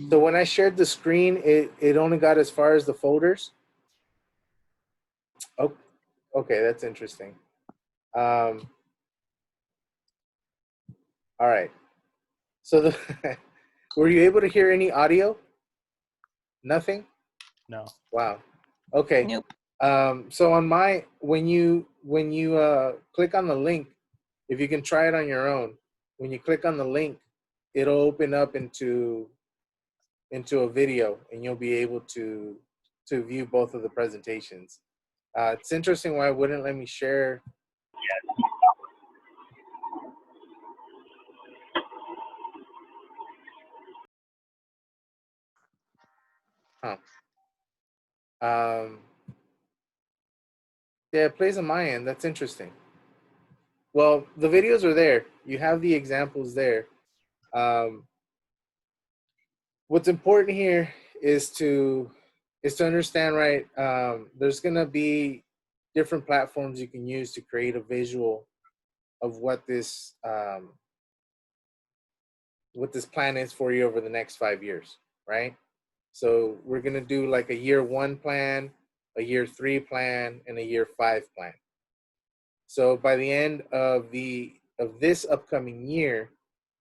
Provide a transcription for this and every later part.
So when I shared the screen, it only got as far as the folders. Oh, okay, that's interesting. All right. So were you able to hear any audio? Nothing? No. Wow. Okay. Nope. So on when you click on the link, if you can try it on your own, when you click on the link, it'll open up into a video, and you'll be able to view both of the presentations. It's interesting why it wouldn't let me share. Huh. Yeah, it plays on my end. That's interesting. Well, the videos are there. You have the examples there. What's important here is to understand, right? There's gonna be different platforms you can use to create a visual of what this plan is for you over the next 5 years, right? So we're gonna do like a year 1 plan, a year 3 plan, and a year 5 plan. So by the end of this upcoming year,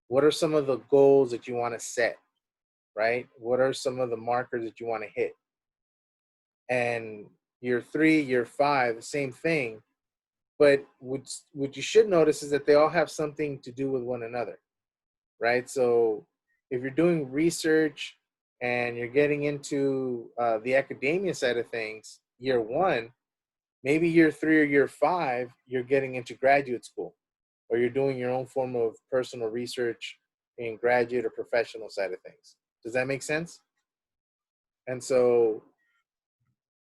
what are some of the goals that you want to set, right? What are some of the markers that you want to hit? And year 3, year 5, same thing. But what you should notice is that they all have something to do with one another, right? So if you're doing research and you're getting into the academia side of things, year 1, maybe year 3 or year 5, you're getting into graduate school, or you're doing your own form of personal research in graduate or professional side of things. Does that make sense? And so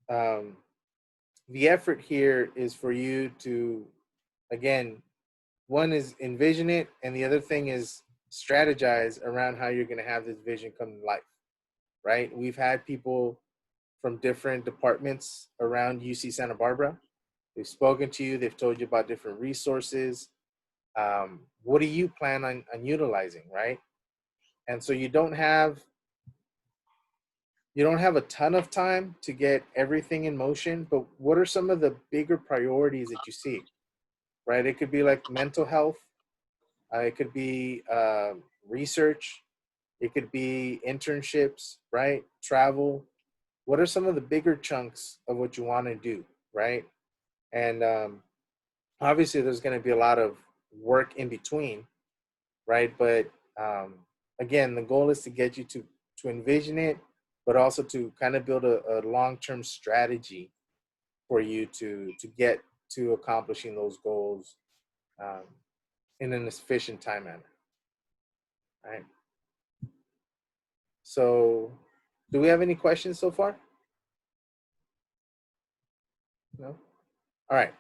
the effort here is for you to, again, one is envision it, and the other thing is strategize around how you're going to have this vision come to life, right? We've had people from different departments around UC Santa Barbara. They've spoken to you. They've told you about different resources. What do you plan on utilizing, right? And so you don't have a ton of time to get everything in motion, but what are some of the bigger priorities that you see, right? It could be like mental health. It could be research. It could be internships, right? Travel. What are some of the bigger chunks of what you want to do, right? And obviously, there's going to be a lot of work in between, right? But again, the goal is to get you to envision it, but also to kind of build a long-term strategy for you to get to accomplishing those goals in an efficient time manner, right? So, do we have any questions so far? No? All right.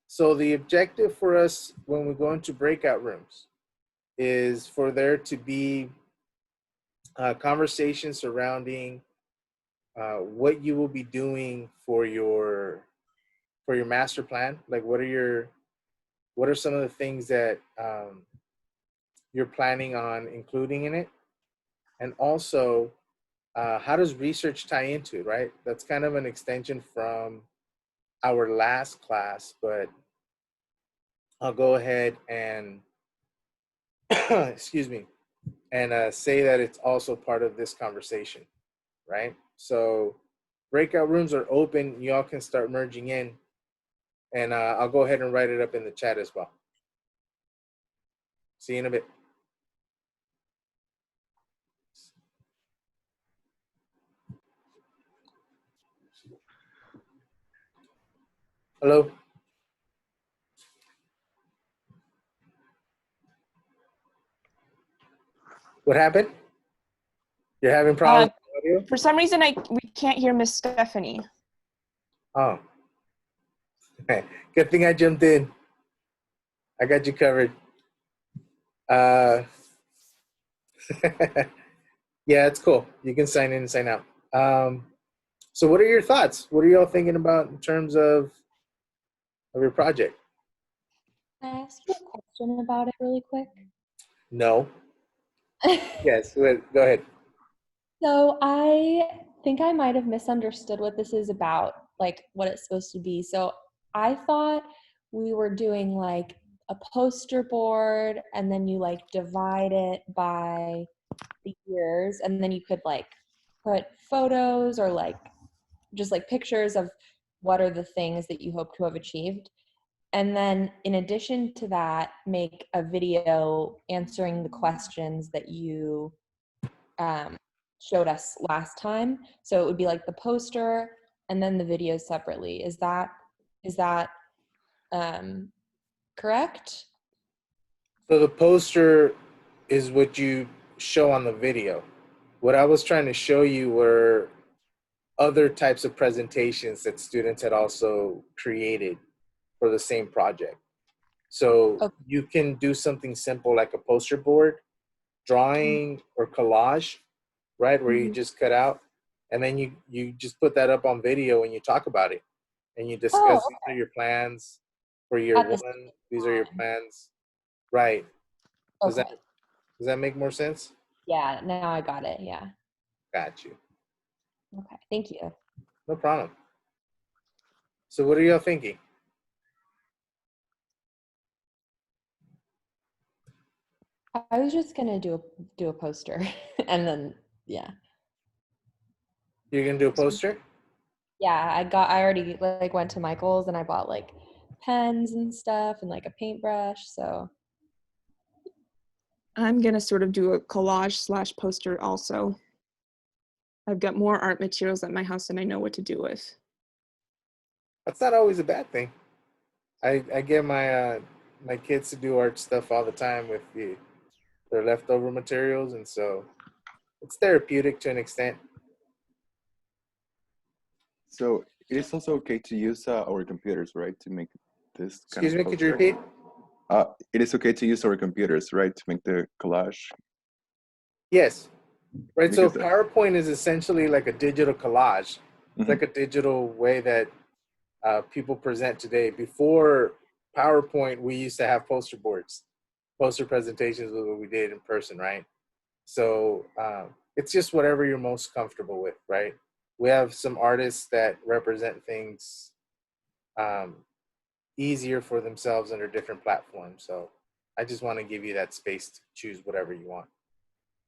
So the objective for us when we go into breakout rooms is for there to be conversations surrounding what you will be doing for your master plan. Like, what are some of the things that you're planning on including in it, and also how does research tie into it, right? That's kind of an extension from our last class, but I'll go ahead and excuse me, and say that it's also part of this conversation, right? So breakout rooms are open. Y'all can start merging in, and I'll go ahead and write it up in the chat as well. See you in a bit. Hello? What happened? You're having problems with audio? For some reason, we can't hear Miss Stephanie. Oh. Good thing I jumped in. I got you covered. Yeah, it's cool. You can sign in and sign out. So what are your thoughts? What are y'all thinking about in terms of your project? Can I ask you a question about it really quick? No. Yes, go ahead. So I think I might have misunderstood what this is about, like what it's supposed to be. So I thought we were doing like a poster board and then you like divide it by the years and then you could like put photos or like just like pictures of what are the things that you hope to have achieved. And then in addition to that, make a video answering the questions that you um, showed us last time. So it would be like the poster and then the videos separately. Is that um, correct? So the poster is what you show on the video. What I was trying to show you were other types of presentations that students had also created for the same project. So Oh, you can do something simple like a poster board, drawing, or collage, right? Where you mm-hmm. just cut out, and then you just put that up on video and you talk about it, and you Oh, discuss these are your plans for year at the one. These are your plans, right? Does that okay. does that make more sense? Yeah, now I got it. Yeah. Got you. Okay. Thank you. No problem. So what are y'all thinking? I was just gonna do a poster, and then yeah, You're gonna do a poster? yeah. I already like went to Michael's and I bought like pens and stuff and like a paintbrush. So I'm gonna sort of do a collage slash poster also. I've got more art materials at my house than I know what to do with. That's not always a bad thing. I get my kids to do art stuff all the time with their leftover materials, and so it's therapeutic to an extent. So it is also okay to use our computers, right, to make this kind Excuse of me, could you poster? repeat? It is okay to use our computers, right, to make the collage Yes. Right. So because PowerPoint is essentially like a digital collage. It's mhm. like a digital way that people present today. Before PowerPoint, we used to have poster boards. Poster presentations was what we did in person, right? So it's just whatever you're most comfortable with, right? We have some artists that represent things um, easier for themselves under different platforms. So I just want to give you that space to choose whatever you want.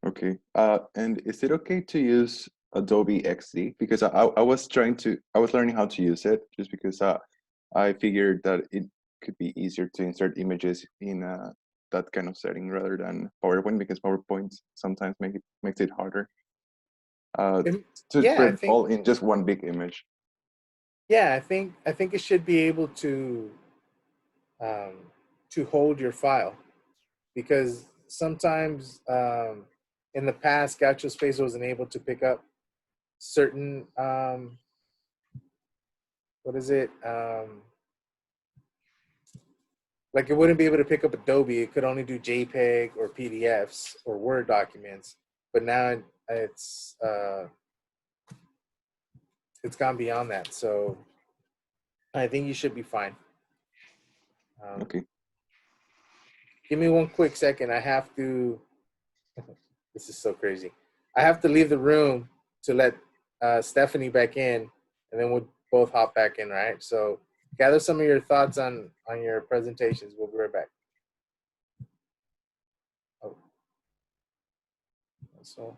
Okay. And is it okay to use Adobe XD? Because I was I was learning how to use it just because I figured that it could be easier to insert images in that kind of setting rather than PowerPoint because PowerPoint sometimes makes it harder And to yeah, put it all in just one big image. I think it should be able um, to hold your file because sometimes in the past, Gaucho Space wasn't able to pick up certain what is it? Like it wouldn't be able to pick up Adobe. It could only do JPEG or PDFs or Word documents. But now it's gone beyond that. So I think you should be fine. Okay. Give me one quick second. I have to. This is so crazy. I have to leave the room to let Stephanie back in, and then we'll both hop back in. Right. So gather some of your thoughts on your presentations. We'll be right back. Oh, so.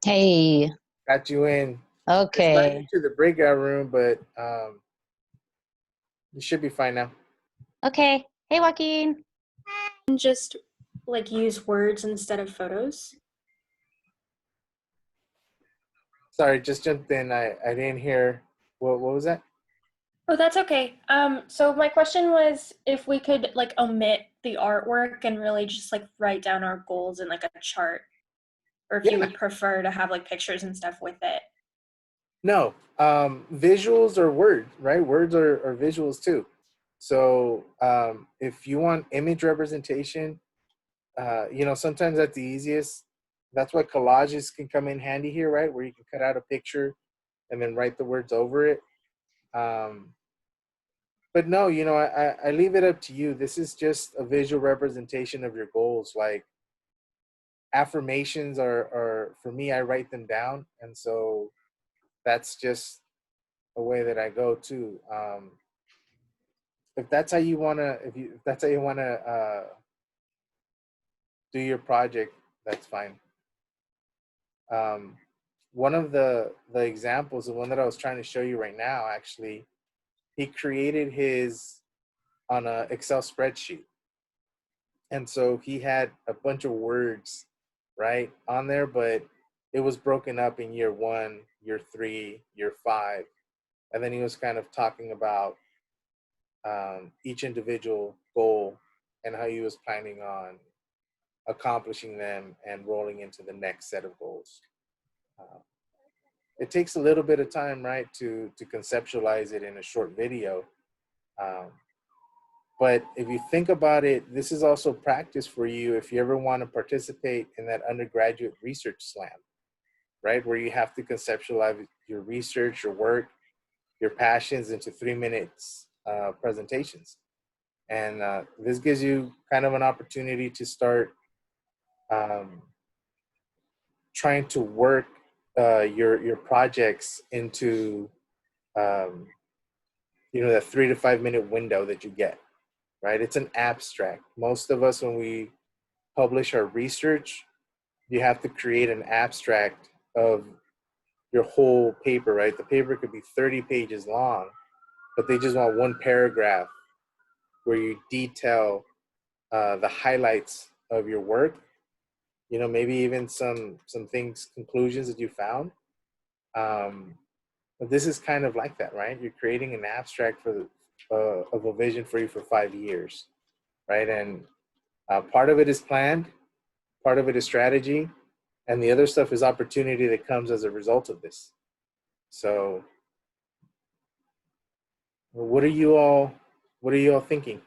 Hey, Got you in. I signed you okay, to the breakout room, but you should be fine now. okay. Hey, Joaquin. And just like use words instead of photos. Sorry, just jumped in. I didn't hear. What was that? Oh, that's okay. So my question was if we could like omit the artwork and really just like write down our goals in like a chart, or if you Yeah. would prefer to have like pictures and stuff with it. No. Visuals are words, right? Words are visuals too. So if you want image representation, sometimes that's the easiest. That's why collages can come in handy here, right? Where you can cut out a picture and then write the words over it. But no, I leave it up to you. This is just a visual representation of your goals. Like affirmations are for me, I write them down. And so that's just a way that I go too. If that's how you wanna, if that's how you wanna do your project, that's fine. One of the examples, the one that I was trying to show you right now, actually, he created his on a Excel spreadsheet, and so he had a bunch of words, right, on there, but it was broken up in year 1, year 3, year 5, and then he was kind of talking about each individual goal and how he was planning on accomplishing them and rolling into the next set of goals. Uh, it takes a little bit of time, right, to conceptualize it in a short video. Um, but if you think about it, this is also practice for you if you ever want to participate in that undergraduate research slam, right, where you have to conceptualize your research, your work, your passions into 3 minutes presentations. And this gives you kind of an opportunity to start um, trying to work your projects into um, that 3 to 5 minute window that you get, right? It's an abstract. Most of us, when we publish our research, you have to create an abstract of your whole paper, right? The paper could be 30 pages long, but they just want one paragraph where you detail the highlights of your work. Maybe even some things, conclusions that you found. But this is kind of like that, right? You're creating an abstract of a vision for you for 5 years, right? And part of it is planned, part of it is strategy, and the other stuff is opportunity that comes as a result of this. So, what are you all thinking?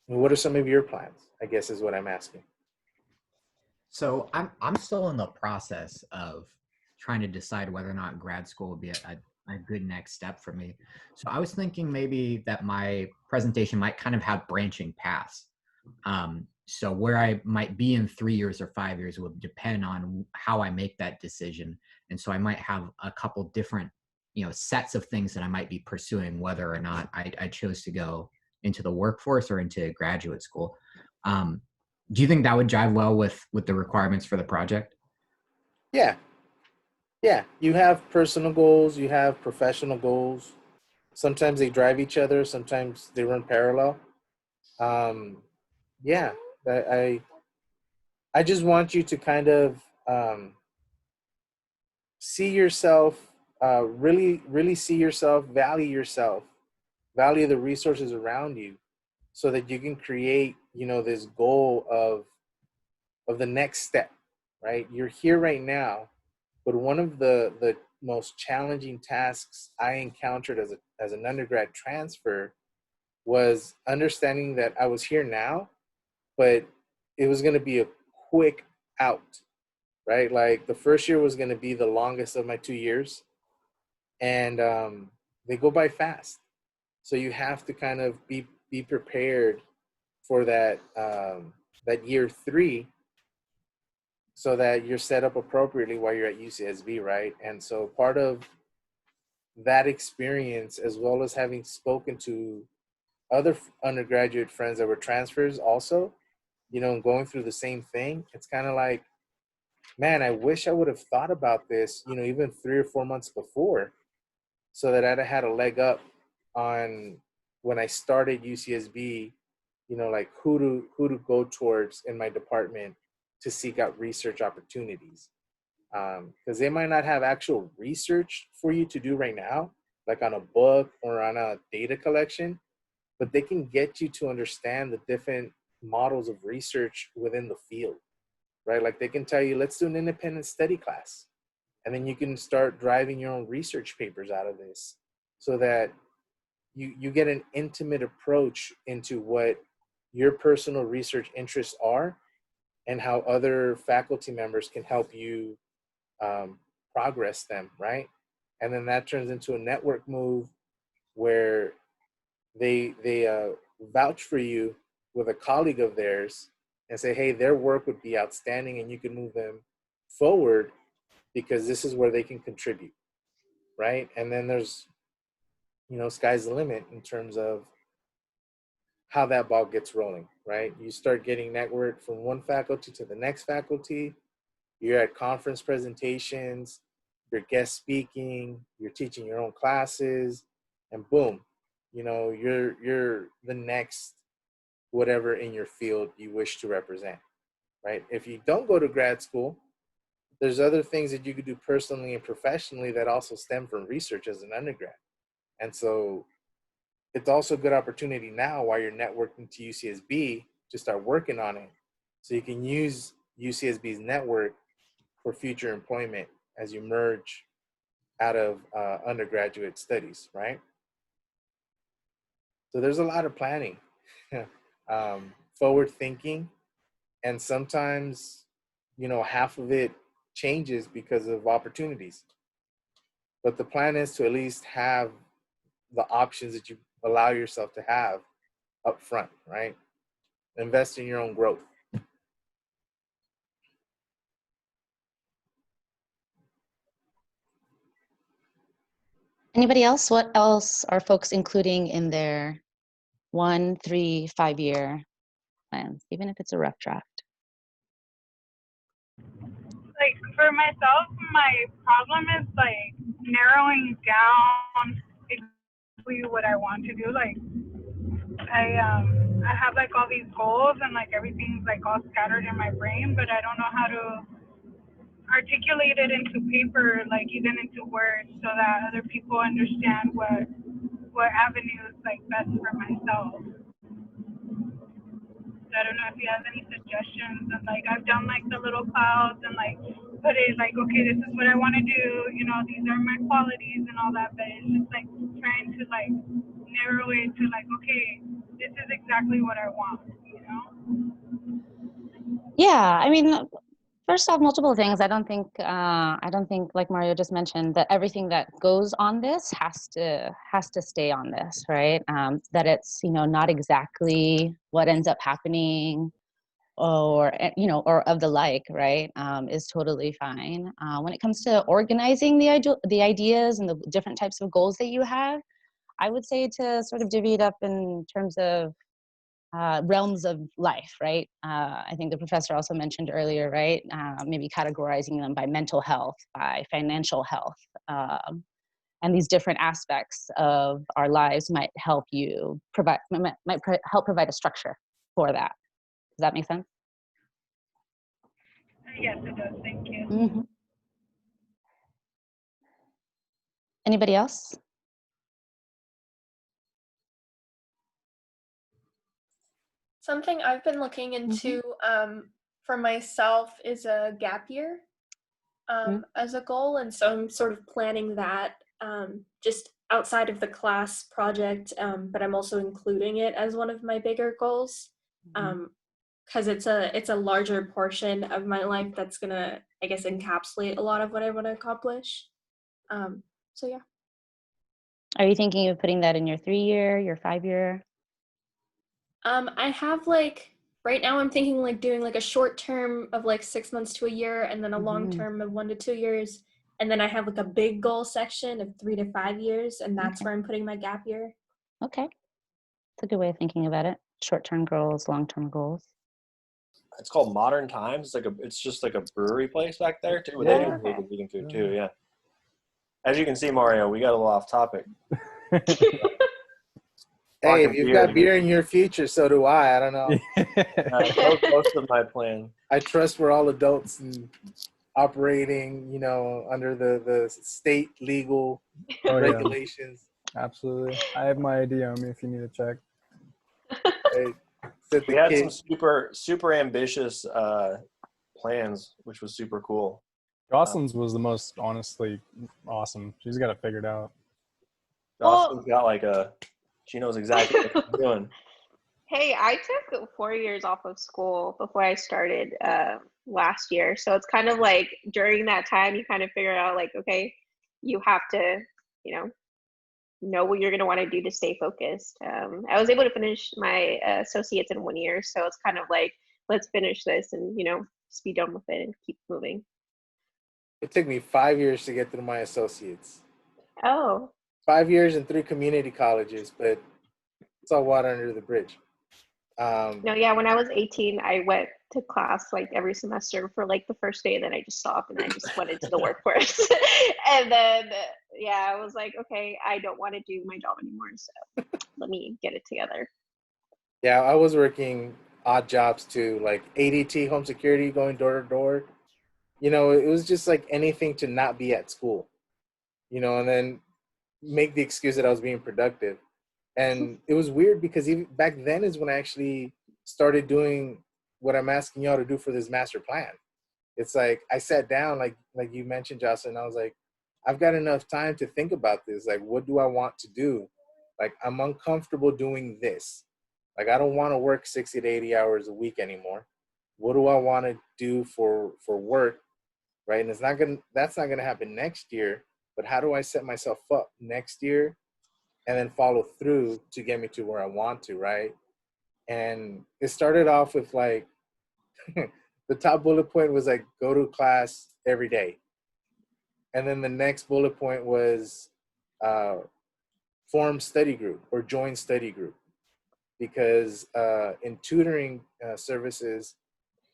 And what are some of your plans? I guess is what I'm asking. So I'm still in the process of trying to decide whether or not grad school would be a good next step for me. So I was thinking maybe that my presentation might kind of have branching paths. So where I might be in 3 years or 5 years will depend on how I make that decision. And so I might have a couple different, sets of things that I might be pursuing, whether or not I chose to go into the workforce or into graduate school. Do you think that would jive well with the requirements for the project? Yeah. You have personal goals, you have professional goals. Sometimes they drive each other, sometimes they run parallel. Um, yeah, I just want you to kind of see yourself, really see yourself, value the resources around you, so that you can create, this goal of the next step, right? You're here right now, but one of the most challenging tasks I encountered as an undergrad transfer was understanding that I was here now, but it was going to be a quick out, right? Like the first year was going to be the longest of my 2 years, and they go by fast. So you have to kind of be prepared for that year 3, so that you're set up appropriately while you're at UCSB, right? And so part of that experience, as well as having spoken to other undergraduate friends that were transfers also, and going through the same thing, it's kind of like, man, I wish I would have thought about this, even 3 or 4 months before, so that I'd have had a leg up on when I started UCSB, like who to go towards in my department to seek out research opportunities. Because they might not have actual research for you to do right now, like on a book or on a data collection, but they can get you to understand the different models of research within the field, right? Like they can tell you, let's do an independent study class. And then you can start driving your own research papers out of this, so that you get an intimate approach into what your personal research interests are and how other faculty members can help you progress them, right? and then that turns into a network move where they vouch for you with a colleague of theirs and say, hey, their work would be outstanding and you can move them forward because this is where they can contribute, right? And then there's, sky's the limit in terms of how that ball gets rolling, right? You start getting network from one faculty to the next faculty. You're at conference presentations, you're guest speaking, you're teaching your own classes, and boom, you're the next whatever in your field you wish to represent, right? If you don't go to grad school, there's other things that you could do personally and professionally that also stem from research as an undergrad. And so it's also a good opportunity now while you're networking to UCSB to start working on it. So you can use UCSB's network for future employment as you merge out of undergraduate studies, right? So there's a lot of planning, forward thinking, and sometimes, half of it changes because of opportunities. But the plan is to at least have the options that you allow yourself to have up front, right? Invest in your own growth. Anybody else? What else are folks including in their 1, 3, 5-year plans, even if it's a rough draft? Like for myself, my problem is like narrowing down exactly what I want to do. Like I have like all these goals and like everything's like all scattered in my brain, but I don't know how to articulate it into paper, like even into words, so that other people understand what avenue is like best for myself. So I don't know if you have any suggestions. And like I've done like the little clouds and like put it like, okay, this is what I want to do. These are my qualities and all that. But it's just like trying to like narrow it to like, okay, this is exactly what I want. Yeah, I mean, first off, multiple things. I don't think like Mario just mentioned that everything that goes on this has to stay on this, right? That it's not exactly what ends up happening, or or of the like, right? Is totally fine. When it comes to organizing the ideas and the different types of goals that you have, I would say to sort of divvy it up in terms of realms of life, right? I think the professor also mentioned earlier, right? Maybe categorizing them by mental health, by financial health, and these different aspects of our lives might help you help provide a structure for that. Does that make sense? Yes, it does. Thank you. Mm-hmm. Anybody else? Something I've been looking into for myself is a gap year as a goal. And so I'm sort of planning that just outside of the class project, but I'm also including it as one of my bigger goals because it's a larger portion of my life that's going to, I guess, encapsulate a lot of what I want to accomplish. So yeah. Are you thinking of putting that in your 3-year, your 5-year? I have right now I'm thinking doing a short term of 6 months to a year, and then a long term of 1 to 2 years. And then I have a big goal section of 3 to 5 years, and that's where I'm putting my gap year. Okay. That's a good way of thinking about it. Short-term goals, long-term goals. It's called Modern Times. It's just like a brewery place back there too. They do really good vegan food too. Yeah. As you can see, Mario, we got a little off topic. Hey, if you've got beer in your future, so do I. I don't know. Most of my plan. I trust we're all adults and operating, under the state legal regulations. Yeah. Absolutely. I have my ID on me if you need to check. We had some super ambitious plans, which was super cool. Jocelyn's was the most honestly awesome. She's got it figured out. Jocelyn's got she knows exactly what she's doing. Hey, I took 4 years off of school before I started last year. So it's kind of like during that time, you kind of figure out okay, you have to, you know what you're going to want to do to stay focused. I was able to finish my associates in 1 year, so it's kind of like, let's finish this and just be done with it and keep moving. It took me 5 years to get through my associates. Oh. 5 years and 3 community colleges, but it's all water under the bridge. No, yeah, when I was 18, I went to class like every semester for like the first day, then I just stopped and I just went into the workforce. And then, yeah, I was like, okay, I don't want to do my job anymore, so let me get it together. Yeah, I was working odd jobs too, like ADT, home security, going door to door. It was just like anything to not be at school, and then make the excuse that I was being productive. And it was weird because even back then is when I actually started doing what I'm asking y'all to do for this master plan. It's like I sat down, like you mentioned, Jocelyn. I was like, I've got enough time to think about this. Like, what do I want to do? Like, I'm uncomfortable doing this. Like, I don't want to work 60 to 80 hours a week anymore. What do I want to do for work, right? And that's not gonna happen next year. But how do I set myself up next year and then follow through to get me to where I want to, right? And it started off with like the top bullet point was like go to class every day. And then the next bullet point was form study group or join study group. Because in tutoring services,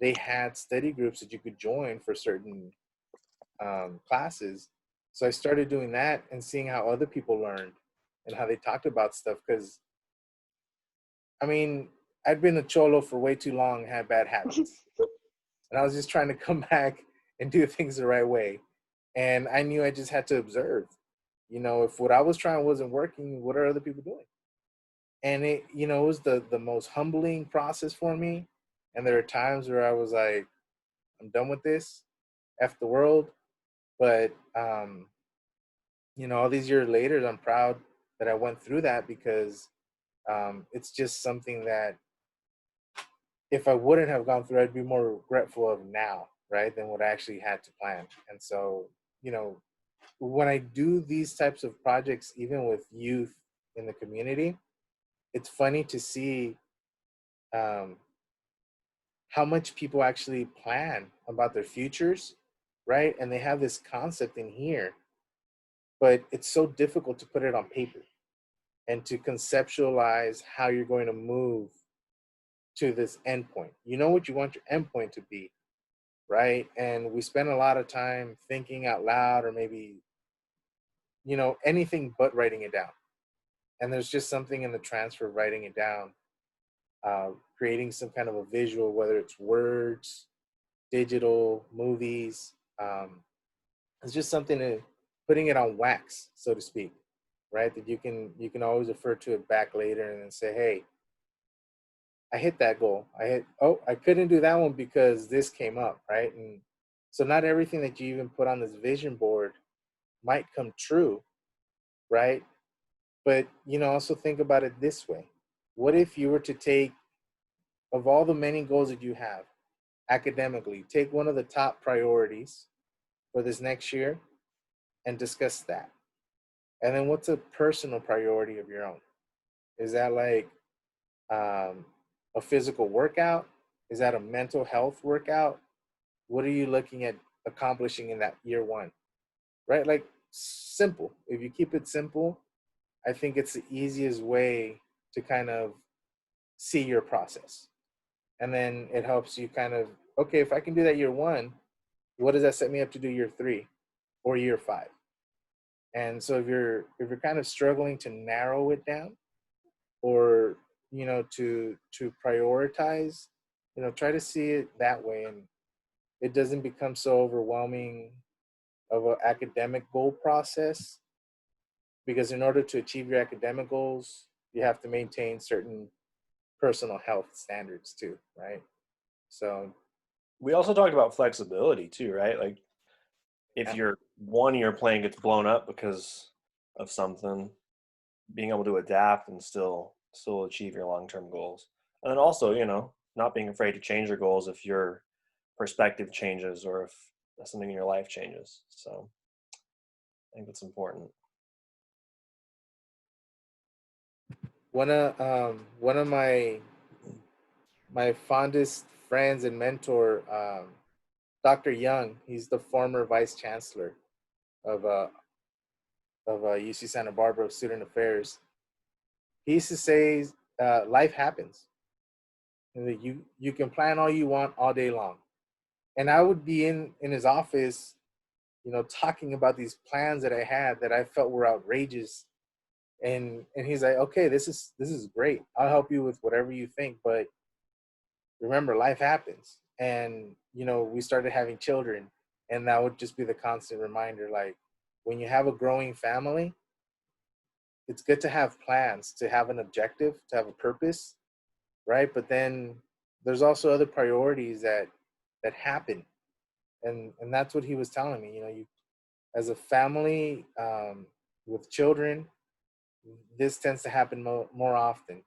they had study groups that you could join for certain classes. So I started doing that and seeing how other people learned and how they talked about stuff. Because I mean, I'd been a cholo for way too long and had bad habits. And I was just trying to come back and do things the right way. And I knew I just had to observe. If what I was trying wasn't working, what are other people doing? And it was the most humbling process for me. And there are times where I was like, I'm done with this, F the world. But all these years later, I'm proud that I went through that because it's just something that if I wouldn't have gone through, I'd be more regretful of now, right, than what I actually had to plan. And so, when I do these types of projects, even with youth in the community, it's funny to see um, how much people actually plan about their futures, right? And they have this concept in here, but it's so difficult to put it on paper and to conceptualize how you're going to move to this endpoint. You know what you want your endpoint to be, right? And we spend a lot of time thinking out loud or maybe, anything but writing it down. And there's just something in the transfer of writing it down, creating some kind of a visual, whether it's words, digital, movies. It's just something to putting it on wax, so to speak, right? That you can always refer to it back later and then say, hey, I hit that goal. I couldn't do that one because this came up, right? And so not everything that you even put on this vision board might come true, right? But, also think about it this way. What if you were to take, of all the many goals that you have academically, take one of the top priorities for this next year and discuss that? And then what's a personal priority of your own? Is that like a physical workout? Is that a mental health workout? What are you looking at accomplishing in that year one? Right? Like simple. If you keep it simple, I think it's the easiest way to kind of see your process. And then it helps you kind of, okay, if I can do that year one, what does that set me up to do year three or year five? And so if you're kind of struggling to narrow it down or to prioritize, try to see it that way, and it doesn't become so overwhelming of an academic goal process, because in order to achieve your academic goals, you have to maintain certain personal health standards too, right? So We also talked about flexibility too, right? Like if yeah. your 1 year plan gets blown up because of something, being able to adapt and still achieve your long-term goals. And then also, not being afraid to change your goals if your perspective changes or if something in your life changes. So think that's important. One of my fondest friends and mentor, Dr. Young. He's the former vice chancellor of UC Santa Barbara Student Affairs. He used to say, "Life happens, and that you can plan all you want all day long." And I would be in his office, talking about these plans that I had that I felt were outrageous, and he's like, "Okay, this is great. I'll help you with whatever you think, but remember, life happens." And we started having children, and that would just be the constant reminder, like, when you have a growing family, it's good to have plans, to have an objective, to have a purpose, right? But then there's also other priorities that happen, and that's what he was telling me. You as a family, with children, this tends to happen more often.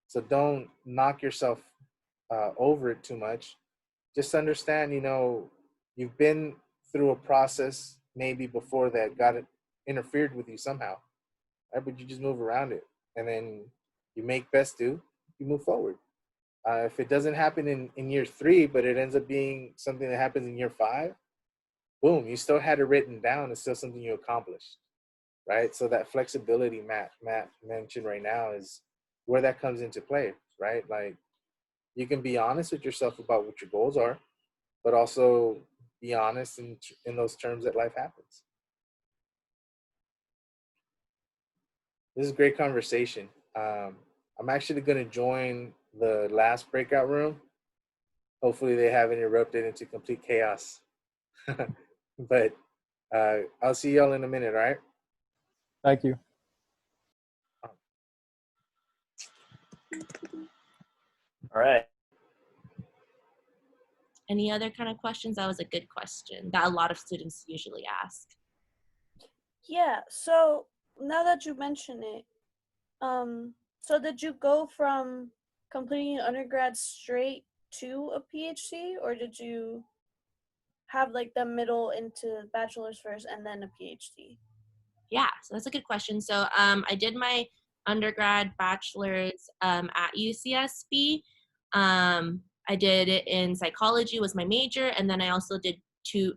So don't knock yourself over it too much. Just understand, you've been through a process maybe before that got it interfered with you somehow, right? But you just move around it, and then you make best do. You move forward. If it doesn't happen in year 3, but it ends up being something that happens in year 5, boom, you still had it written down. It's still something you accomplished, right? So that flexibility Matt mentioned right now is where that comes into play, right? Like, you can be honest with yourself about what your goals are, but also be honest in those terms that life happens. This is a great conversation. I'm actually going to join the last breakout room. Hopefully they haven't erupted into complete chaos. But I'll see y'all in a minute, all right? Thank you. All right. Any other kind of questions? That was a good question that a lot of students usually ask. Yeah, so now that you mention it, so did you go from completing undergrad straight to a PhD, or did you have like the middle into bachelor's first and then a PhD? Yeah, so that's a good question. So I did my undergrad bachelor's at UCSB. I did it in psychology was my major, and then I also did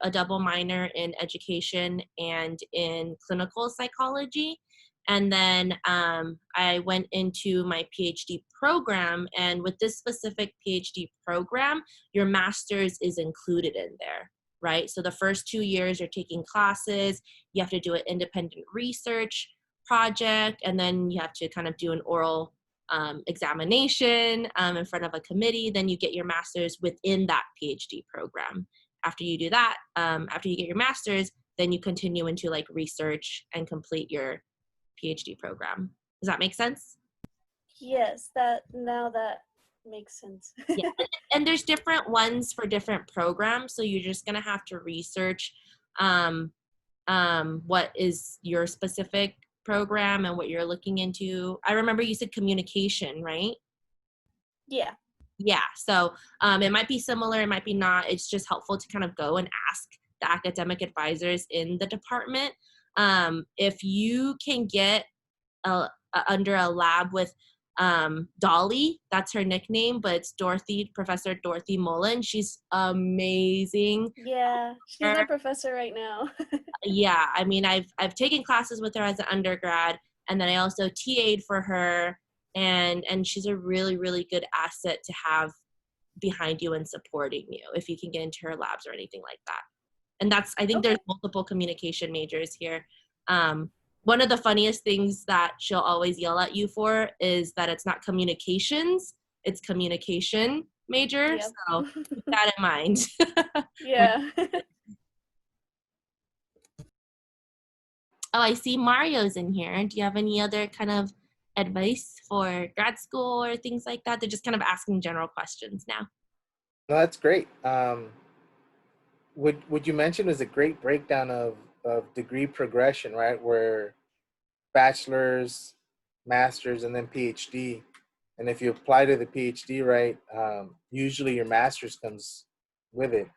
a double minor in education and in clinical psychology. And then I went into my PhD program, and with this specific PhD program, your master's is included in there, right? So the first 2 years you're taking classes, you have to do an independent research project, and then you have to kind of do an oral examination in front of a committee. Then you get your master's within that PhD program. After you do that, after you get your master's, then you continue into like research and complete your PhD program. Does that make sense? Yes, that makes sense. Yeah, and there's different ones for different programs, so you're just gonna have to research what is your specific program and what you're looking into. I remember you said communication, right? Yeah. Yeah, so it might be similar, it might be not. It's just helpful to kind of go and ask the academic advisors in the department. If you can get under a lab with Dolly, that's her nickname, but it's Professor Dorothy Mullen. She's amazing. Yeah, she's my professor right now. Yeah, I mean, I've taken classes with her as an undergrad, and then I also TA'd for her, and she's a really, really good asset to have behind you and supporting you if you can get into her labs or anything like that. And that's, I think there's multiple communication majors here. One of the funniest things that she'll always yell at you for is that it's not communications, it's communication major. Yep. So keep that in mind. Yeah. Oh, I see Mario's in here. Do you have any other kind of advice for grad school or things like that? They're just kind of asking general questions now. No, that's great. Would you mention is a great breakdown of degree progression, right? Where bachelor's, master's, and then PhD. And if you apply to the PhD, right, usually your master's comes with it.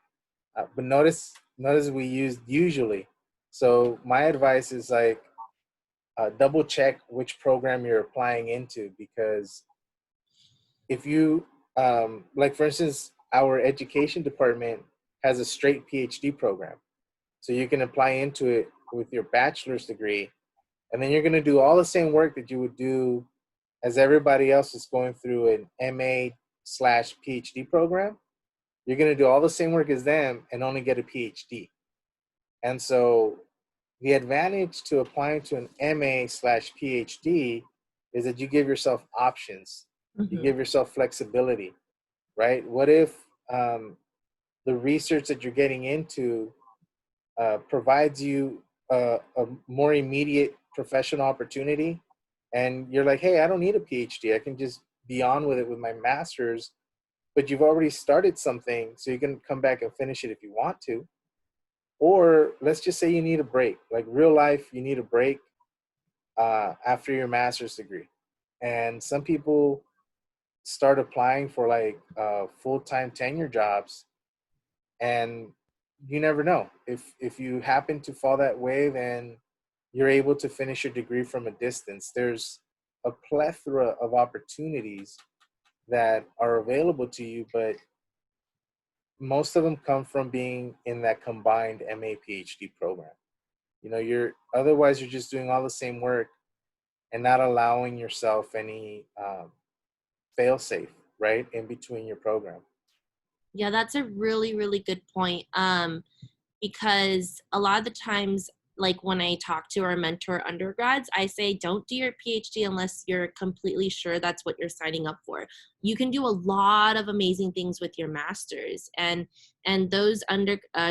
But notice we used usually. So my advice is like double check which program you're applying into, because if you like for instance, our education department has a straight PhD program. So you can apply into it with your bachelor's degree, and then you're going to do all the same work that you would do as everybody else is going through an MA/PhD program. You're going to do all the same work as them and only get a PhD. And so the advantage to applying to an MA/PhD is that you give yourself options. You give yourself flexibility, right? What if the research that you're getting into provides you a more immediate professional opportunity, and you're like, hey, I don't need a PhD. I can just be on with it with my master's, but you've already started something, so you can come back and finish it if you want to. Or let's just say you need a break, like real life, you need a break after your master's degree. And some people start applying for like full-time tenure jobs, and you never know. If you happen to fall that way, then you're able to finish your degree from a distance. There's a plethora of opportunities that are available to you, but most of them come from being in that combined MA PhD program. You know, you're just doing all the same work and not allowing yourself any fail safe, right, in between your program. Yeah, that's a really, really good point. Because a lot of the times, like when I talk to or mentor undergrads, I say, don't do your PhD unless you're completely sure that's what you're signing up for. You can do a lot of amazing things with your master's, and those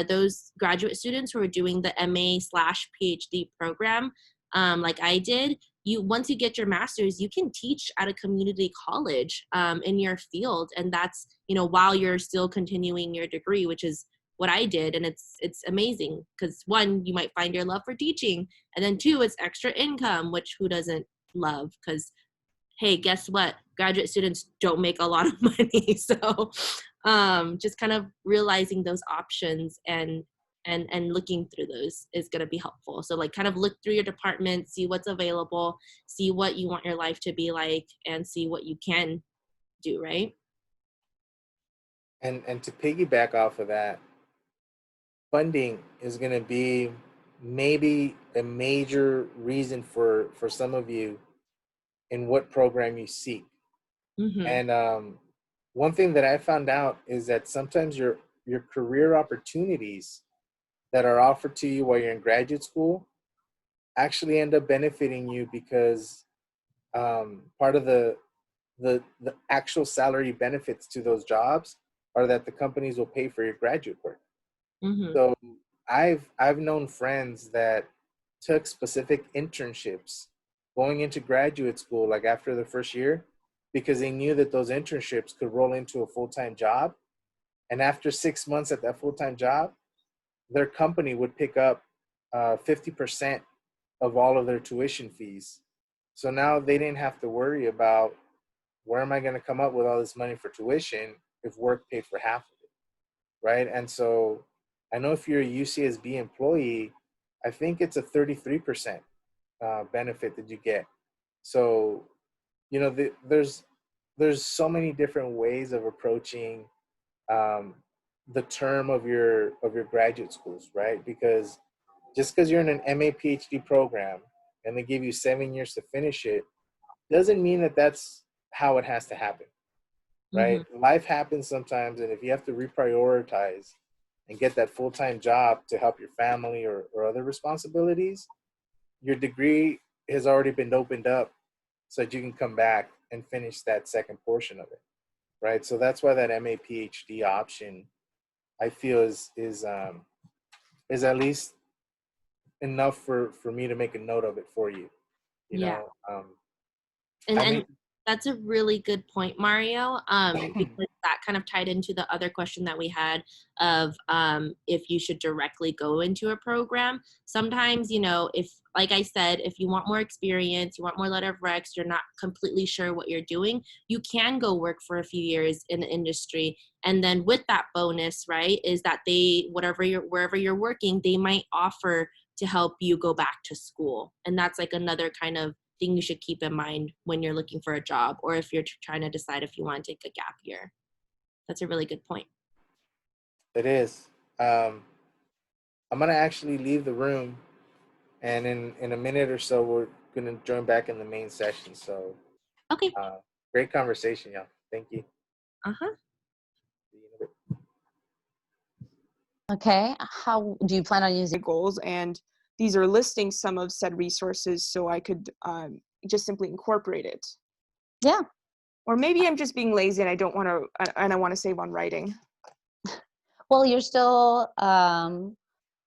those graduate students who are doing the MA/PhD program, like I did, once you get your master's, you can teach at a community college in your field, and that's, you know, while you're still continuing your degree, which is what I did. And it's amazing because one, you might find your love for teaching, and then two, it's extra income, which who doesn't love? Because hey, guess what? Graduate students don't make a lot of money. So just kind of realizing those options and looking through those is going to be helpful. So like kind of look through your department, see what's available, see what you want your life to be like, and see what you can do, right? And to piggyback off of that, funding is going to be maybe a major reason for some of you in what program you seek. And one thing that I found out is that sometimes your career opportunities that are offered to you while you're in graduate school actually end up benefiting you, because part of the actual salary benefits to those jobs are that the companies will pay for your graduate work. So I've known friends that took specific internships going into graduate school, like after the first year, because they knew that those internships could roll into a full-time job. And after 6 months at that full-time job, their company would pick up 50% of all of their tuition fees. So now they didn't have to worry about, where am I going to come up with all this money for tuition if work paid for half of it, right? And so I know if you're a UCSB employee, I think it's a 33% benefit that you get. So, you know, there's so many different ways of approaching the term of your graduate schools, right? Because just because you're in an MA PhD program and they give you 7 years to finish it, doesn't mean that that's how it has to happen, right? Life happens sometimes, and if you have to reprioritize and get that full-time job to help your family or other responsibilities, your degree has already been opened up so that you can come back and finish that second portion of it, right? So that's why that MA PhD option, I feel, is at least enough for me to make a note of it for you. You know, and that's a really good point, Mario, because that kind of tied into the other question that we had of if you should directly go into a program. Sometimes, you know, if, like I said, if you want more experience, you want more letter of recs, you're not completely sure what you're doing, you can go work for a few years in the industry. And then with that bonus, right, is that wherever you're working, they might offer to help you go back to school. And that's like another kind of thing you should keep in mind when you're looking for a job, or if you're trying to decide if you want to take a gap year. That's a really good point. It is. I'm gonna actually leave the room, and in a minute or so, we're gonna join back in the main session. So, okay, great conversation, y'all. Thank you. Okay, how do you plan on using goals? And these are listing some of said resources so I could just simply incorporate it. Yeah. Or maybe I'm just being lazy and I don't want to, and I want to save on writing. Well, you're still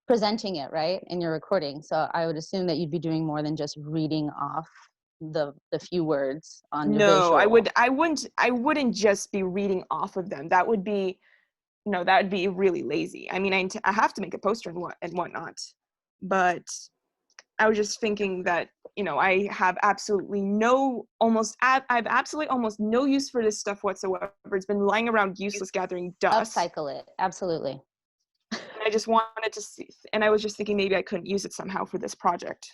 presenting it, right, in your recording. So I would assume that you'd be doing more than just reading off the few words on your visual. I wouldn't just be reading off of them. That would be, that would be really lazy. I mean, I have to make a poster and whatnot, but I was just thinking that, I have absolutely almost no use for this stuff whatsoever. It's been lying around useless gathering dust. Upcycle it, absolutely. And I just wanted to see, and I was just thinking maybe I couldn't use it somehow for this project.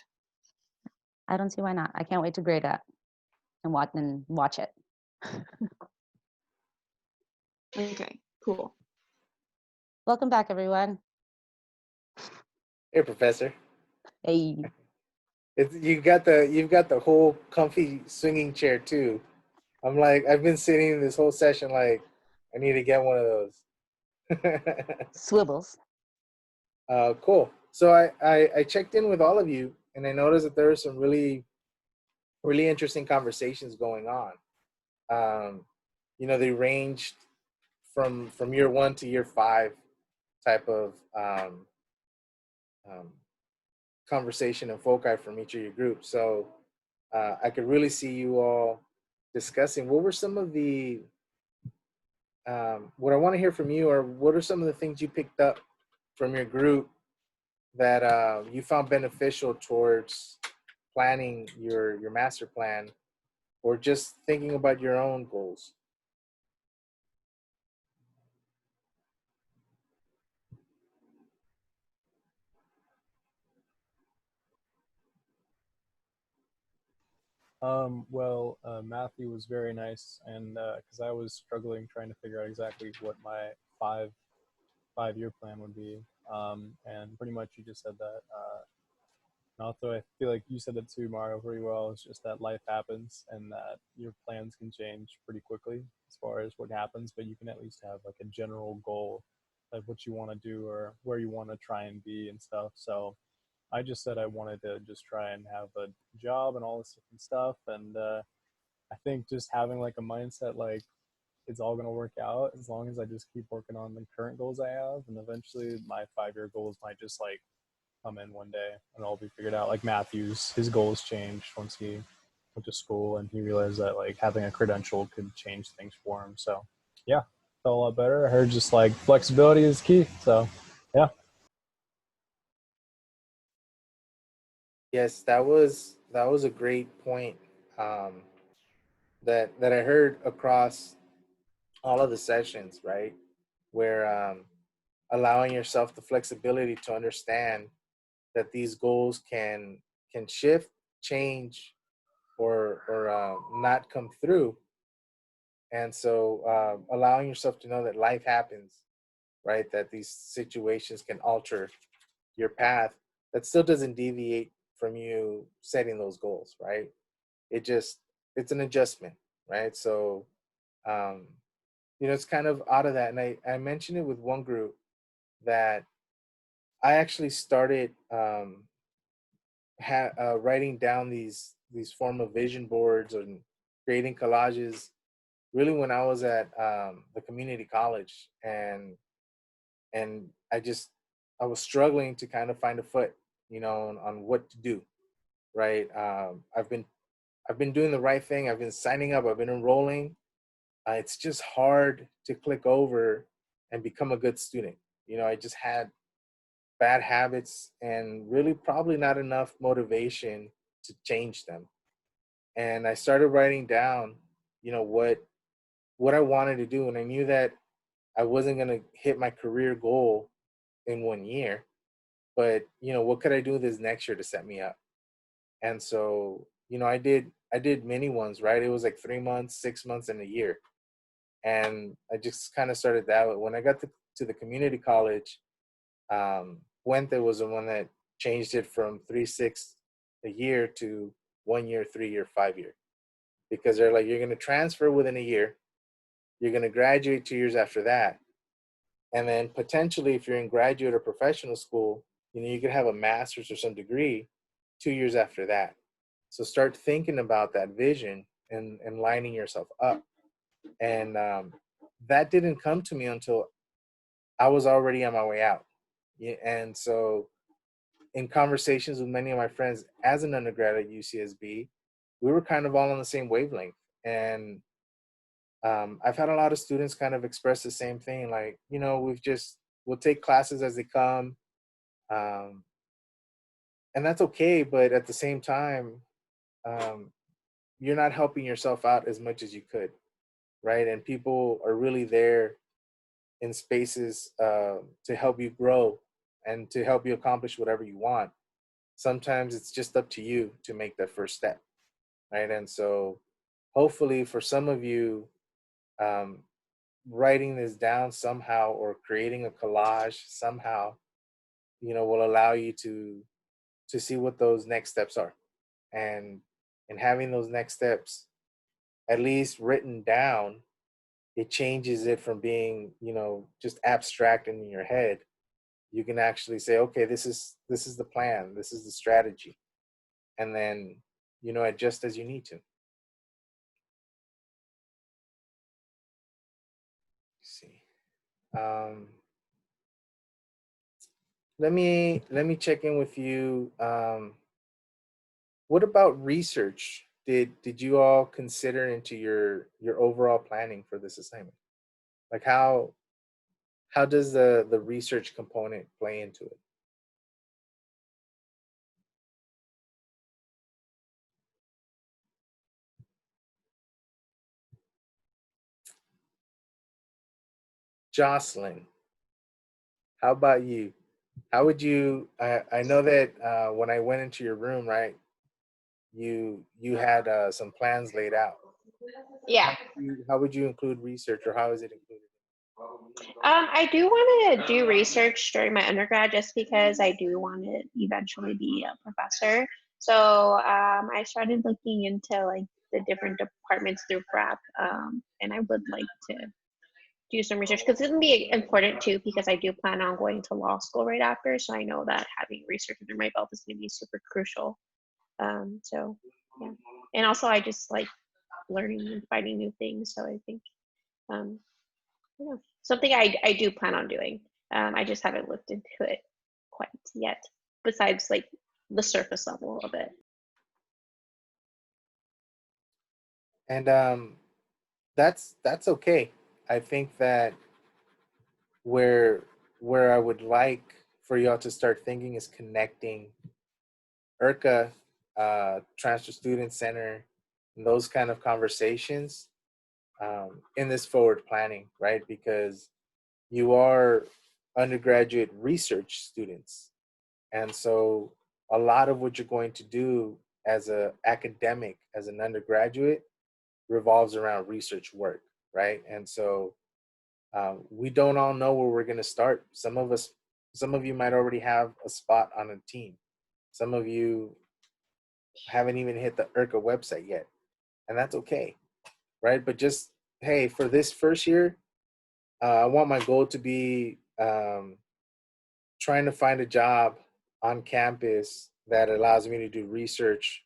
I don't see why not. I can't wait to grade it and watch it. Okay, cool. Welcome back, everyone. Hey, Professor. Hey. You've got the whole comfy swinging chair too. I'm like, I've been sitting this whole session like, I need to get one of those. Swivels. Cool. So I checked in with all of you, and I noticed that there were some really, really interesting conversations going on. They ranged from year 1 to year 5 type of conversation and foci from each of your groups. So I could really see you all discussing what were some of the what I want to hear from you, or what are some of the things you picked up from your group that you found beneficial towards planning your master plan, or just thinking about your own goals. Matthew was very nice, and because I was struggling trying to figure out exactly what my five-year plan would be, and pretty much you just said that. And also, I feel like you said that too, Mario, pretty well. It's just that life happens, and that your plans can change pretty quickly as far as what happens, but you can at least have like a general goal of what you want to do or where you want to try and be and stuff. So I just said I wanted to just try and have a job and all this different stuff. And I think just having like a mindset like it's all going to work out as long as I just keep working on the current goals I have. And eventually my 5-year goals might just like come in one day and it'll be figured out. Like Matthew's, his goals changed once he went to school and he realized that like having a credential could change things for him. So yeah, felt a lot better. I heard just like flexibility is key. So yeah. Yes, that was a great point that I heard across all of the sessions, right? Where allowing yourself the flexibility to understand that these goals can shift, change, or not come through, and so allowing yourself to know that life happens, right? That these situations can alter your path. That still doesn't deviate from you setting those goals, right? It's an adjustment, right? So it's kind of out of that. And I mentioned it with one group that I actually started writing down these form of vision boards and creating collages really when I was at the community college, and I was struggling to kind of find a foot, on what to do, right? I've been doing the right thing. I've been signing up. I've been enrolling. It's just hard to click over and become a good student. I just had bad habits and really probably not enough motivation to change them. And I started writing down, what I wanted to do, and I knew that I wasn't going to hit my career goal in 1 year, but what could I do this next year to set me up? And so, I did many ones, right? It was like 3 months, 6 months, and a year. And I just kind of started that way. When I got to the community college, Puente was the one that changed it from 3-6 a year to 1 year, 3 year, 5 year. Because they're like, you're going to transfer within a year, you're going to graduate 2 years after that. And then potentially, if you're in graduate or professional school, you could have a master's or some degree 2 years after that. So start thinking about that vision and lining yourself up. And that didn't come to me until I was already on my way out. Yeah, and so in conversations with many of my friends as an undergrad at UCSB, we were kind of all on the same wavelength. And I've had a lot of students kind of express the same thing, like, we'll take classes as they come. Um, and that's okay. But at the same time, um, you're not helping yourself out as much as you could. Right. And people are really there in spaces to help you grow and to help you accomplish whatever you want. Sometimes it's just up to you to make that first step. Right. And so hopefully for some of you, um, writing this down somehow or creating a collage somehow, will allow you to see what those next steps are. And having those next steps at least written down, it changes it from being, just abstract in your head. You can actually say, okay, this is the plan, this is the strategy, and then, adjust as you need to. Let's see. Let me check in with you. What about research? Did you all consider into your overall planning for this assignment? Like how does the research component play into it? Jocelyn, how about you? How would you? I know that when I went into your room, right, you had some plans laid out. Yeah. How would you include research, or how is it included? I do want to do research during my undergrad just because I do want to eventually be a professor. So I started looking into like the different departments through FRAP, and I would like to do some research because it's going to be important too because I do plan on going to law school right after. So I know that having research under my belt is going to be super crucial. So yeah, and also I just like learning and finding new things. So I think um, yeah, something I do plan on doing. I just haven't looked into it quite yet, besides like the surface level of it. And that's okay. I think that where where I would like for y'all to start thinking is connecting IRCA, Transfer Student Center, and those kind of conversations in this forward planning, right? Because you are undergraduate research students. And so a lot of what you're going to do as a academic, as an undergraduate, revolves around research work, right? And so we don't all know where we're going to start. Some of you might already have a spot on a team. Some of you haven't even hit the IRCA website yet, and that's okay, right? But just, hey, for this first year, I want my goal to be trying to find a job on campus that allows me to do research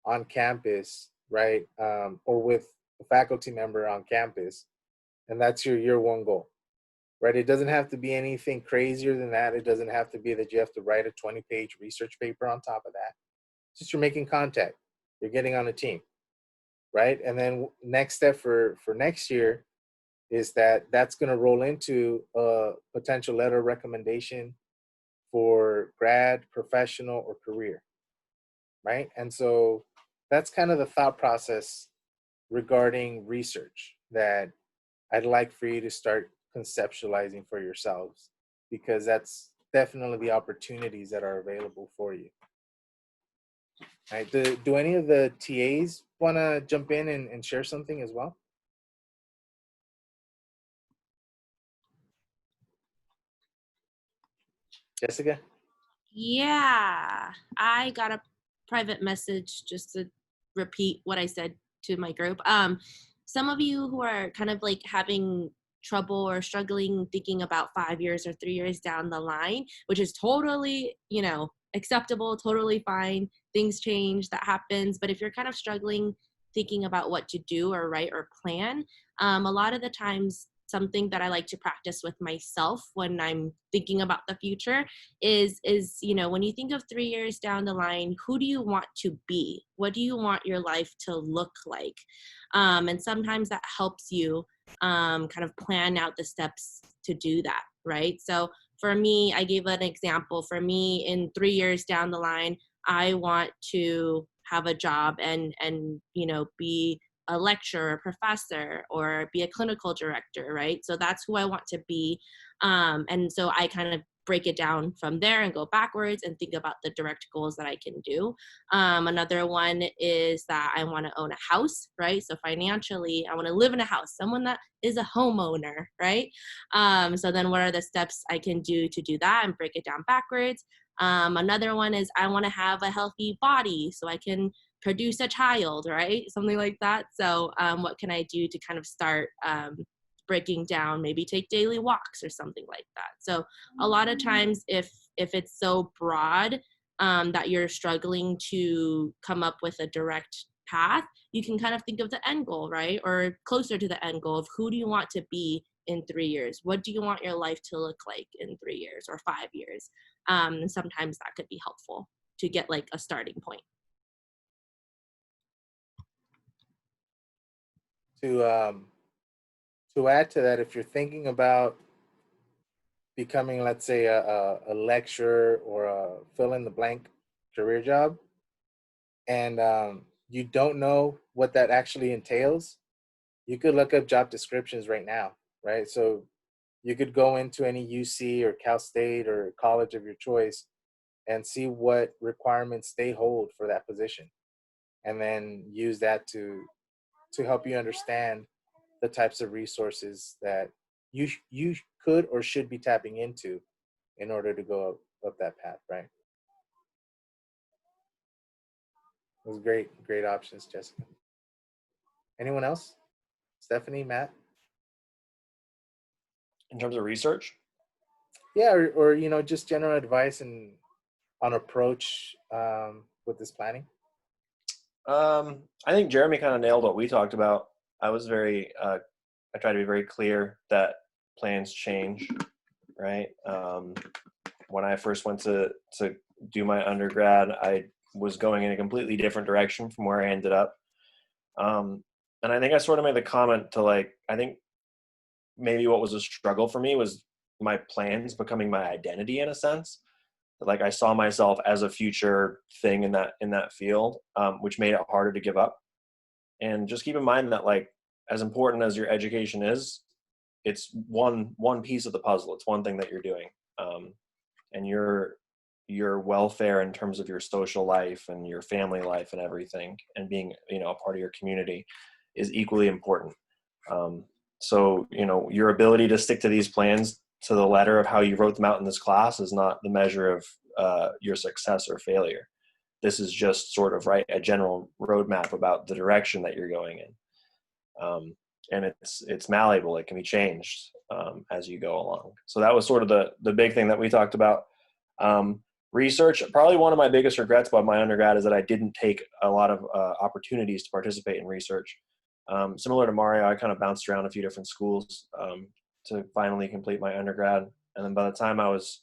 on campus, right? Or with a faculty member on campus. And that's your year one goal, right? It doesn't have to be anything crazier than that. It doesn't have to be that you have to write a 20-page research paper on top of that. It's just you're making contact. You're getting on a team, right? And then next step for next year is that's going to roll into a potential letter of recommendation for grad, professional, or career, right? And so that's kind of the thought process regarding research that I'd like for you to start conceptualizing for yourselves, because definitely the opportunities that are available for you. All right. Do any of the TAs want to jump in and share something as well? Jessica? Yeah, I got a private message just to repeat what I said to my group. Some of you who are kind of like having trouble or struggling thinking about 5 years or 3 years down the line, which is totally, acceptable, totally fine. Things change, that happens. But if you're kind of struggling thinking about what to do or write or plan, a lot of the times something that I like to practice with myself when I'm thinking about the future is when you think of 3 years down the line, who do you want to be? What do you want your life to look like? And sometimes that helps you kind of plan out the steps to do that, right? So for me, I gave an example. For me, in 3 years down the line, I want to have a job and be a lecturer, a professor, or be a clinical director, right? So that's who I want to be. And so I kind of break it down from there and go backwards and think about the direct goals that I can do. Another one is that I want to own a house, right? So financially, I want to live in a house, someone that is a homeowner, right? So then what are the steps I can do to do that and break it down backwards? Another one is I want to have a healthy body so I can produce a child, right? Something like that. So what can I do to kind of start breaking down, maybe take daily walks or something like that. So a lot of times if it's so broad that you're struggling to come up with a direct path, you can kind of think of the end goal, right? Or closer to the end goal of who do you want to be in 3 years? What do you want your life to look like in 3 years or 5 years? And sometimes that could be helpful to get like a starting point. To add to that, if you're thinking about becoming, let's say, a lecturer or a fill in the blank career job, and you don't know what that actually entails, you could look up job descriptions right now, right? So you could go into any UC or Cal State or college of your choice and see what requirements they hold for that position, and then use that to help you understand the types of resources that you could or should be tapping into in order to go up that path, right? Those great options, Jessica. Anyone else? Stephanie, Matt? In terms of research? Yeah, or just general advice and on approach with this planning. I think Jeremy kind of nailed what we talked about. I try to be very clear that plans change, right? When I first went to do my undergrad, I was going in a completely different direction from where I ended up. And I think I sort of made the comment to I think maybe what was a struggle for me was my plans becoming my identity in a sense. I saw myself as a future thing in that field, which made it harder to give up. And just keep in mind that as important as your education is, it's one piece of the puzzle. It's one thing that you're doing, and your welfare in terms of your social life and your family life and everything, and being a part of your community is equally important. So your ability to stick to these plans to the letter of how you wrote them out in this class is not the measure of your success or failure. This is just sort of a general roadmap about the direction that you're going in. And it's malleable. It can be changed as you go along. So that was sort of the big thing that we talked about. Research, probably one of my biggest regrets about my undergrad is that I didn't take a lot of opportunities to participate in research. Similar to Mario, I kind of bounced around a few different schools to finally complete my undergrad. And then by the time I was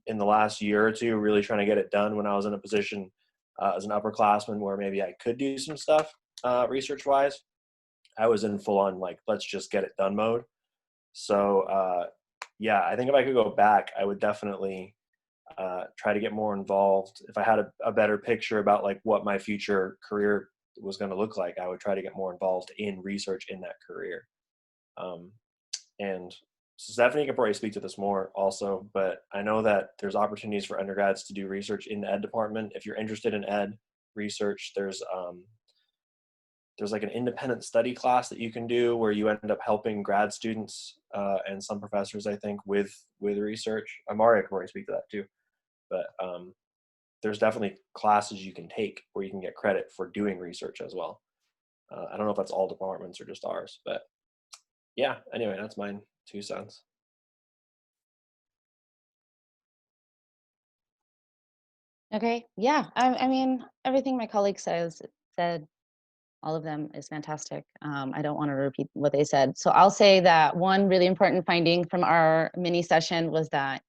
in the last year or two really trying to get it done, when I was in a position as an upperclassman where maybe I could do some stuff research-wise, I was in full-on let's just get it done mode. So yeah, I think if I could go back, I would definitely try to get more involved. If I had a better picture about what my future career was going to look like, I would try to get more involved in research in that career. And So Stephanie can probably speak to this more also, but I know that there's opportunities for undergrads to do research in the ed department. If you're interested in ed research, there's like an independent study class that you can do where you end up helping grad students and some professors, I think, with research. Mario can probably speak to that too, but there's definitely classes you can take where you can get credit for doing research as well. I don't know if that's all departments or just ours, but yeah, anyway, that's mine 2 cents. Okay, yeah, I mean, everything my colleague said, all of them is fantastic. I don't want to repeat what they said. So I'll say that one really important finding from our mini session was that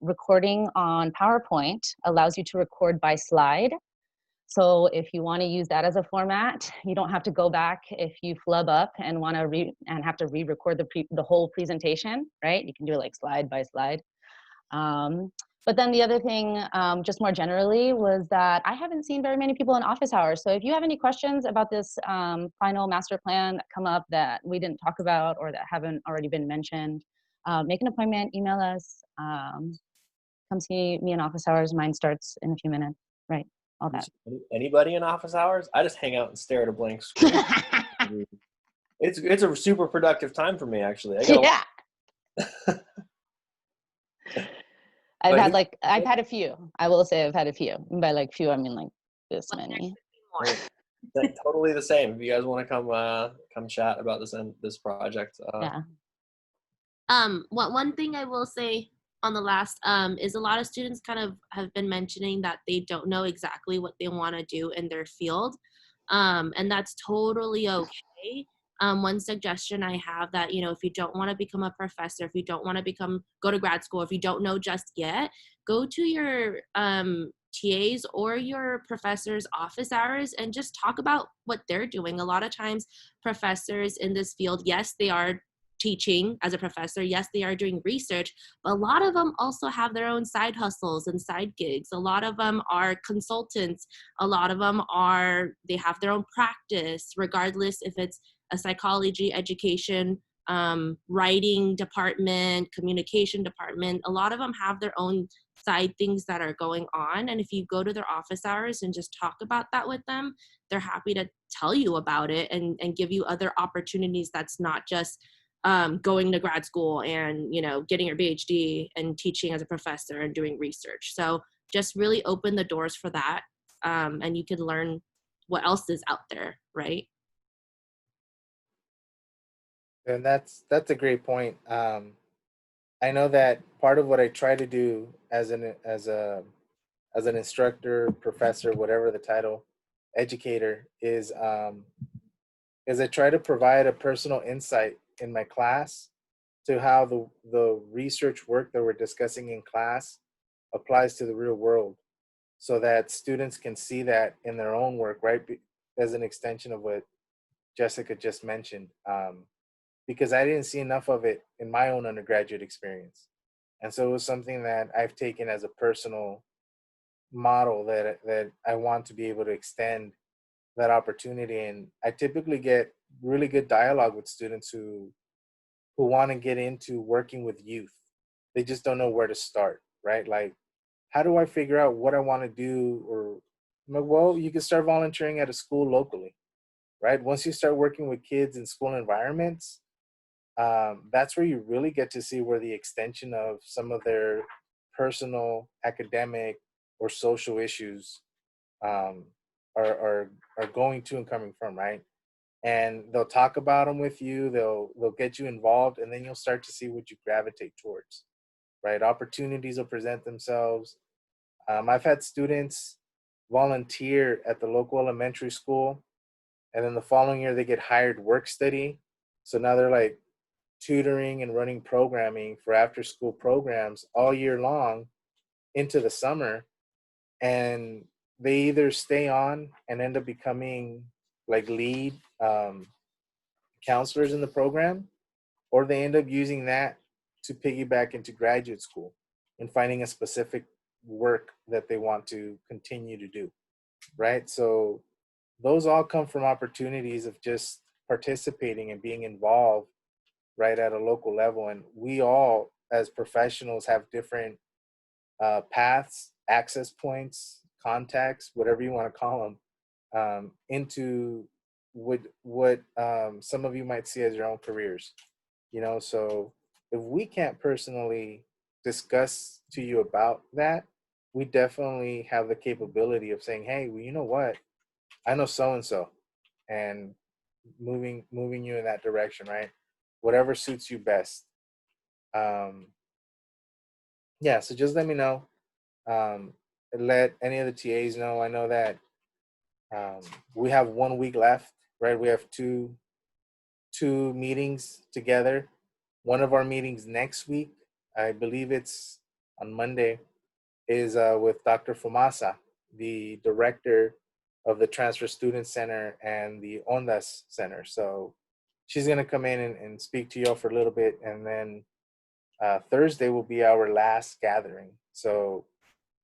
recording on PowerPoint allows you to record by slide. So if you want to use that as a format, you don't have to go back if you flub up and want to have to re-record the whole presentation, right? You can do it like slide by slide. But then the other thing, just more generally, was that I haven't seen very many people in office hours. So if you have any questions about this final master plan that come up that we didn't talk about or that haven't already been mentioned, make an appointment, email us, come see me in office hours. Mine starts in a few minutes, right? All that. Anybody in office hours? I just hang out and stare at a blank screen. It's a super productive time for me, actually. Yeah. I've had a few. I will say I've had a few. And by like few, I mean like this many. Totally the same. If you guys want to come chat about this project. Yeah. One thing I will say on the last is a lot of students kind of have been mentioning that they don't know exactly what they want to do in their field, and that's totally okay. One suggestion I have that, if you don't want to become a professor, if you don't want to go to grad school, if you don't know just yet, go to your TAs or your professor's office hours and just talk about what they're doing. A lot of times professors in this field, yes, they are teaching as a professor. Yes, they are doing research, but a lot of them also have their own side hustles and side gigs. A lot of them are consultants. A lot of them they have their own practice, regardless if it's a psychology, education, writing department, communication department. A lot of them have their own side things that are going on. And if you go to their office hours and just talk about that with them, they're happy to tell you about it and give you other opportunities that's not just going to grad school and, getting your PhD and teaching as a professor and doing research. So just really open the doors for that. And you can learn what else is out there, right? And that's a great point. I know that part of what I try to do as an instructor, professor, whatever the title, educator is I try to provide a personal insight in my class to how the research work that we're discussing in class applies to the real world, so that students can see that in their own work, right? As an extension of what Jessica just mentioned, because I didn't see enough of it in my own undergraduate experience. And so it was something that I've taken as a personal model that I want to be able to extend that opportunity. And I typically get really good dialogue with students who want to get into working with youth. They just don't know where to start, right? Like, how do I figure out what I want to do? Or, well, you can start volunteering at a school locally, right? Once you start working with kids in school environments, that's where you really get to see where the extension of some of their personal, academic, or social issues um, are going to and coming from, right? And they'll talk about them with you. They'll get you involved, and then you'll start to see what you gravitate towards, right? Opportunities will present themselves. I've had students volunteer at the local elementary school, and then the following year they get hired work study. So now they're like tutoring and running programming for after school programs all year long into the summer. And they either stay on and end up becoming like lead counselors in the program, or they end up using that to piggyback into graduate school and finding a specific work that they want to continue to do, right? So those all come from opportunities of just participating and being involved right, at a local level. And we all, as professionals, have different paths, access points, contacts, whatever you want to call them, into what some of you might see as your own careers. So if we can't personally discuss to you about that, we definitely have the capability of saying, hey, well, you know what, I know so and so, and moving you in that direction, right? Whatever suits you best. Yeah, so just let me know. Let any of the TAs know. I know that we have 1 week left, right? We have two meetings together. One of our meetings next week, I believe it's on Monday, is with Dr. Fumasa, the director of the Transfer Student Center and the Ondas Center. So she's going to come in and speak to you all for a little bit. And then Thursday will be our last gathering. So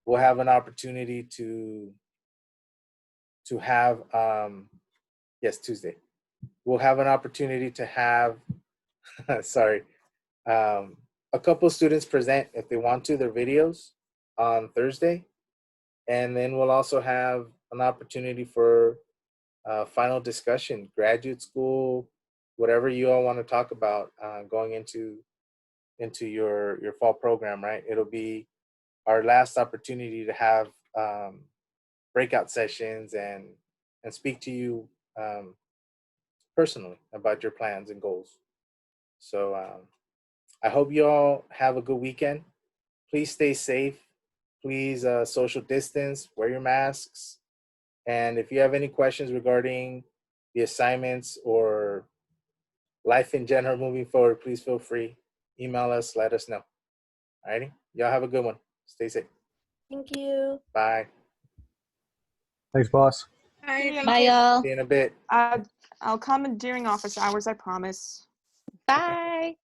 we'll have an opportunity to have, yes, Tuesday. We'll have an opportunity to have, sorry, a couple students present if they want to, their videos on Thursday. And then we'll also have an opportunity for final discussion, graduate school, whatever you all want to talk about going into your fall program, right? It'll be our last opportunity to have breakout sessions and speak to you personally about your plans and goals. So I hope you all have a good weekend. Please stay safe. Please social distance, wear your masks. And if you have any questions regarding the assignments or life in general moving forward, please feel free. Email us, let us know. Alrighty? Y'all have a good one. Stay safe. Thank you. Bye. Thanks, boss. Bye, y'all. See you in a bit. I'll come during office hours, I promise. Bye.